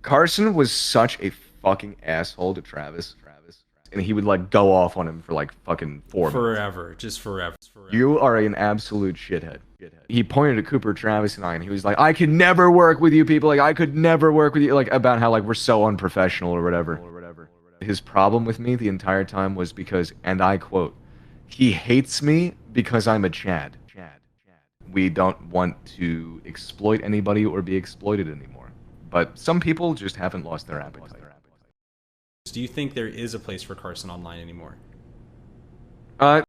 Carson was such a fucking asshole to Travis, and he would like go off on him for like fucking 4 minutes. Forever, just forever. You are an absolute shithead. He pointed at Cooper, Travis, and I, and he was like, I could never work with you people. Like, I could never work with you. Like, about how, like, we're so unprofessional or whatever. His problem with me the entire time was because, and I quote, he hates me because I'm a Chad. We don't want to exploit anybody or be exploited anymore. But some people just haven't lost their appetite. Do you think there is a place for Carson online anymore? Hey,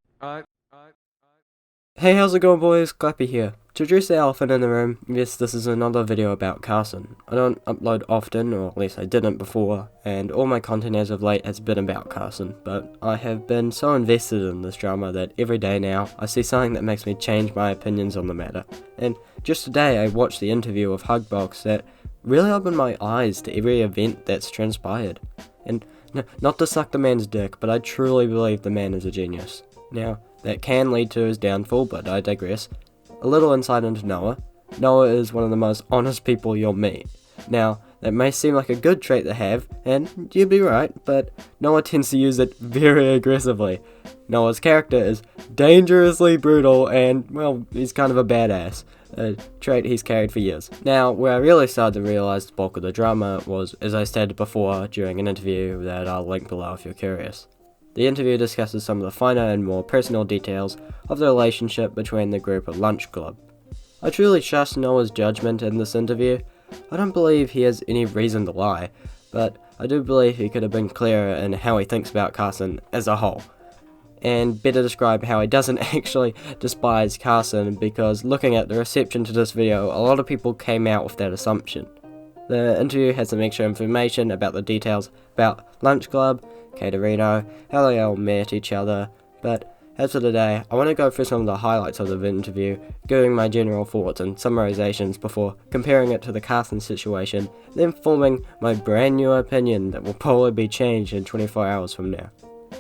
how's it going, boys? Clappy here. To address the elephant in the room, yes, this is another video about Carson. I don't upload often, or at least I didn't before, and all my content as of late has been about Carson, but I have been so invested in this drama that every day now, I see something that makes me change my opinions on the matter. And just today, I watched the interview of Hugbox that really opened my eyes to every event that's transpired. And not to suck the man's dick, but I truly believe the man is a genius. Now, that can lead to his downfall, but I digress. A little insight into Noah. Noah is one of the most honest people you'll meet. Now, that may seem like a good trait to have, and you'd be right, but Noah tends to use it very aggressively. Noah's character is dangerously brutal, and, well, he's kind of a badass. A trait he's carried for years. Now, where I really started to realise the bulk of the drama was, as I stated before, during an interview that I'll link below if you're curious. The interview discusses some of the finer and more personal details of the relationship between the group at Lunch Club. I truly trust Noah's judgment in this interview. I don't believe he has any reason to lie, but I do believe he could have been clearer in how he thinks about Carson as a whole, and better describe how he doesn't actually despise Carson, because looking at the reception to this video, a lot of people came out with that assumption. The interview has some extra information about the details about Lunch Club, Caterino, how they all met each other, but as for today, I want to go through some of the highlights of the interview, giving my general thoughts and summarizations before comparing it to the Carson situation, then forming my brand new opinion that will probably be changed in 24 hours from now.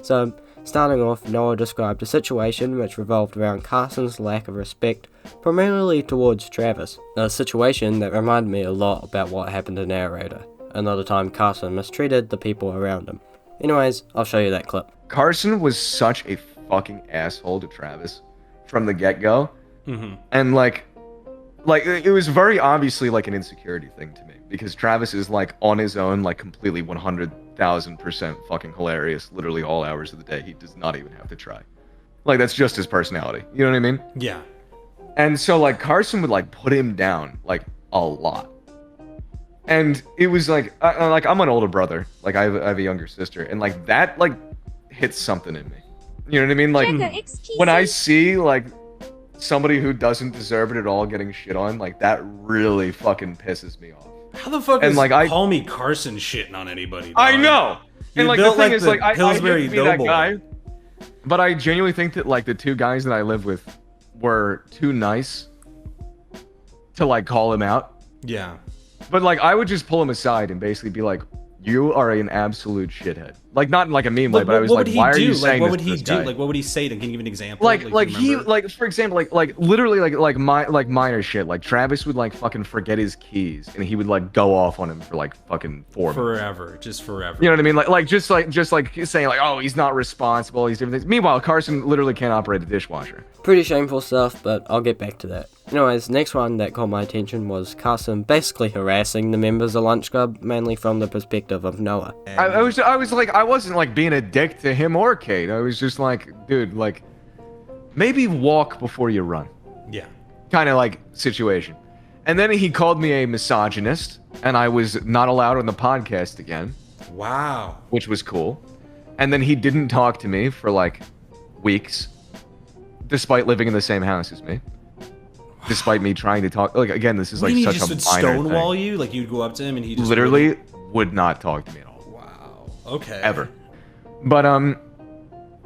So, starting off, Noah described a situation which revolved around Carson's lack of respect, primarily towards Travis, a situation that reminded me a lot about what happened to Narrator, another time Carson mistreated the people around him. Anyways, I'll show you that clip. Carson was such a fucking asshole to Travis from the get-go. And like it was very obviously like an insecurity thing to me, because Travis is like on his own, like completely 100,000% fucking hilarious literally all hours of the day. He does not even have to try. Like, that's just his personality, you know what I mean? Yeah. And so like Carson would like put him down like a lot. And it was like I'm an older brother, like I have a younger sister, and like that like hits something in me, you know what I mean? Like when I see like somebody who doesn't deserve it at all getting shit on, like that really fucking pisses me off. How the fuck is like CallMeCarson shitting on anybody, dog? I know. And like the thing is, like I hate to be that guy, but I genuinely think that like the two guys that I live with were too nice to like call him out. Yeah. But like I would just pull him aside and basically be like, you are an absolute shithead. Like, not in like a meme way, but I was like, why are you saying what this would he to this do? guy? Like, what would he say? Can you give an example? Like for example, like literally like minor shit. Like Travis would like fucking forget his keys, and he would like go off on him for like fucking 4 minutes. Forever, just forever. You know what I mean? Like just saying like, oh, he's not responsible, these different things. Meanwhile, Carson literally can't operate a dishwasher. Pretty shameful stuff, but I'll get back to that. Anyways, next one that caught my attention was Carson basically harassing the members of Lunch Club, mainly from the perspective of Noah. I was like, I wasn't like being a dick to him or Kate. I was just like, dude, like, maybe walk before you run. Yeah. Kind of like situation. And then he called me a misogynist, and I was not allowed on the podcast again. Wow. Which was cool. And then he didn't talk to me for like weeks, despite living in the same house as me. Despite me trying to talk, like, again, this is like such a minor thing. He just would stonewall you? Like, you'd go up to him and he just literally would not talk to me at all. Wow. Okay. Ever. But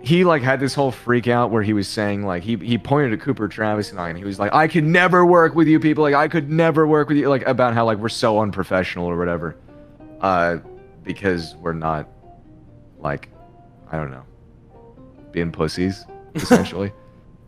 he like had this whole freak out where he was saying like he pointed at Cooper, Travis, and I, and he was like, I could never work with you people. Like, I could never work with you. Like, about how like we're so unprofessional or whatever. Because we're not, like, I don't know, being pussies, essentially.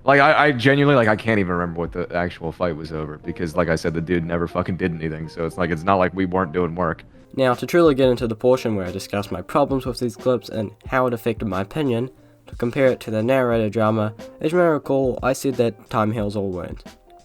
Like, I genuinely, like, I can't even remember what the actual fight was over, because, like I said, the dude never fucking did anything, so it's like, it's not like we weren't doing work. Now, to truly get into the portion where I discuss my problems with these clips and how it affected my opinion, to compare it to the narrator drama, as you may recall, I said that time heals all wounds.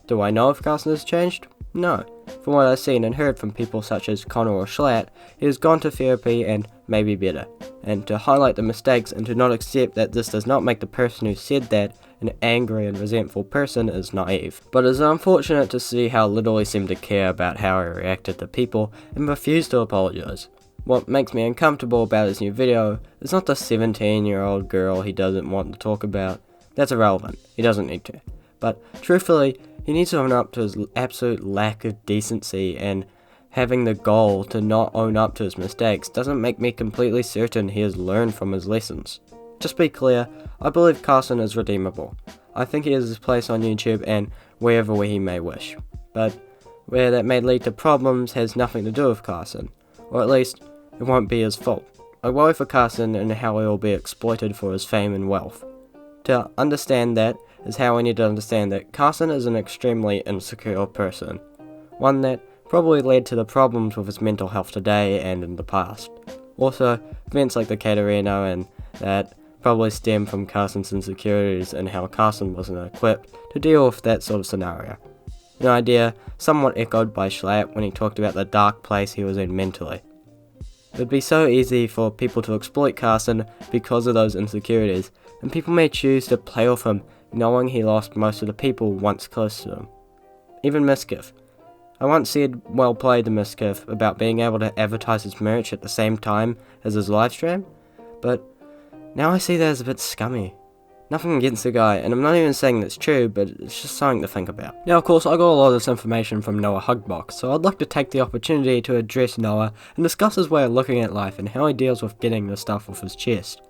Do I know if Carson has changed? No. From what I've seen and heard from people such as Connor or Schlatt, he has gone to therapy and may be better. And to highlight the mistakes and to not accept that this does not make the person who said that an angry and resentful person is naive. But it's unfortunate to see how little he seemed to care about how he reacted to people and refused to apologize. What makes me uncomfortable about his new video is not the 17-year-old girl he doesn't want to talk about. That's irrelevant. He doesn't need to. But truthfully, he needs to own up to his absolute lack of decency, and having the goal to not own up to his mistakes doesn't make me completely certain he has learned from his lessons. Just be clear, I believe Carson is redeemable. I think he has his place on YouTube and wherever he may wish. But where that may lead to problems has nothing to do with Carson, or at least it won't be his fault. I worry for Carson and how he will be exploited for his fame and wealth. To understand that is how we need to understand that Carson is an extremely insecure person. One that probably led to the problems with his mental health today and in the past. Also, events like the Caterino and that probably stem from Carson's insecurities and how Carson wasn't equipped to deal with that sort of scenario. An idea somewhat echoed by Schlatt when he talked about the dark place he was in mentally. It would be so easy for people to exploit Carson because of those insecurities, and people may choose to play with him knowing he lost most of the people once close to him. Even Miskiff. I once said well played to Miskiff about being able to advertise his merch at the same time as his livestream, but now I see that as a bit scummy. Nothing against the guy, and I'm not even saying that's true, but it's just something to think about. Now, of course, I got a lot of this information from Noah Hugbox, so I'd like to take the opportunity to address Noah and discuss his way of looking at life and how he deals with getting the stuff off his chest.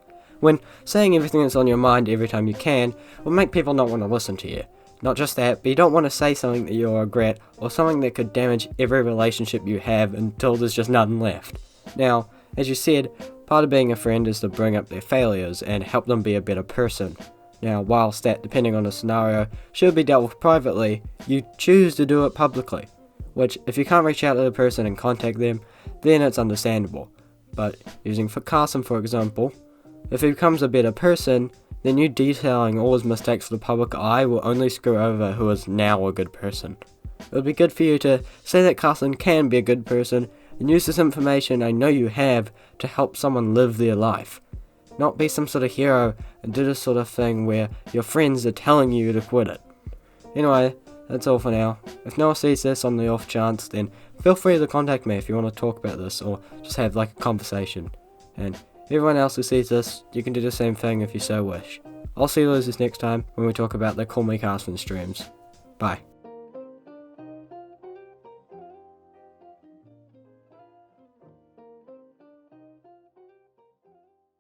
When saying everything that's on your mind every time you can will make people not want to listen to you. Not just that, but you don't want to say something that you'll regret or something that could damage every relationship you have until there's just nothing left. Now, as you said, part of being a friend is to bring up their failures and help them be a better person. Now, whilst that, depending on the scenario, should be dealt with privately, you choose to do it publicly. Which, if you can't reach out to the person and contact them, then it's understandable. But, using for Carson for example, if he becomes a better person, then you detailing all his mistakes for the public eye will only screw over who is now a good person. It would be good for you to say that Carson can be a good person and use this information I know you have to help someone live their life. Not be some sort of hero and do this sort of thing where your friends are telling you to quit it. Anyway, that's all for now. If Noah sees this on the off chance, then feel free to contact me if you want to talk about this or just have like a conversation. And everyone else who sees this, you can do the same thing if you so wish. I'll see you losers next time when we talk about the CallMeCarson streams. Bye.